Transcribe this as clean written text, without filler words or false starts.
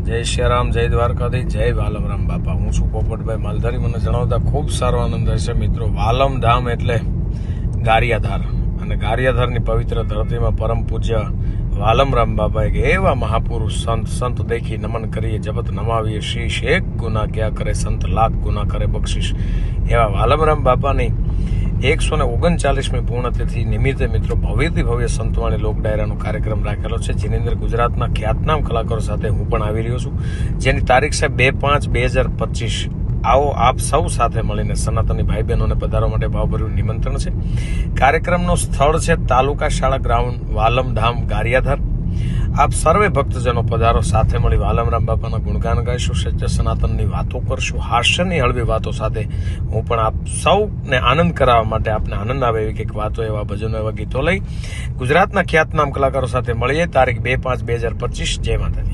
જય શ્રીરામ, જય દ્વારકાધીશ, જય વાલમરામ બાપા. હું છું પોપટભાઈ માલધારી. મને જણાવતા ખૂબ સારો આનંદ હશે મિત્રો. વાલમ ધામ એટલે ગારિયાધાર, અને ગારિયાધારની પવિત્ર ધરતીમાં પરમ પૂજ્ય વાલમરામ બાપા એક એવા મહાપુરુષ સંત દેખી નમન કરીએ, જબત નમાવીએ શીશ. એક ગુના ક્યાં કરે સંત, લાખ ગુના કરે બક્ષિશ. એવા વાલમરામ બાપાની 139મી પૂર્ણતિથિ નિમિત્તે મિત્રો ભવ્યથી ભવ્ય સંતવાણી લોક ડાયરાનો કાર્યક્રમ રાખેલો છે, જેની અંદર ગુજરાતના ખ્યાતનામ કલાકારો સાથે હું પણ આવી રહ્યો છું, જેની તારીખ છે 2/5/2025. આવો આપ સૌ સાથે મળીને સનાતની ભાઈ બહેનોને પધારવા માટે ભાવભર્યું નિમંત્રણ છે. કાર્યક્રમનું સ્થળ છે તાલુકા શાળા ગ્રાઉન્ડ, વાલમધામ, ગારિયાધાર. આપ સર્વે ભક્તજનો પધારો, સાથે મળી વાલમરામ બાપાના ગુણગાન ગાઈશું, સત્ય સનાતનની વાતો કરશું, હાસ્યની હળવી વાતો સાથે. હું પણ આપ સૌને આનંદ કરાવવા માટે, આપને આનંદ આવે એવી કંઈક વાતો, એવા ભજનો, એવા ગીતો લઈ ગુજરાતના ખ્યાતનામ કલાકારો સાથે મળીએ તારીખ 2/5/2025. જય માતાજી.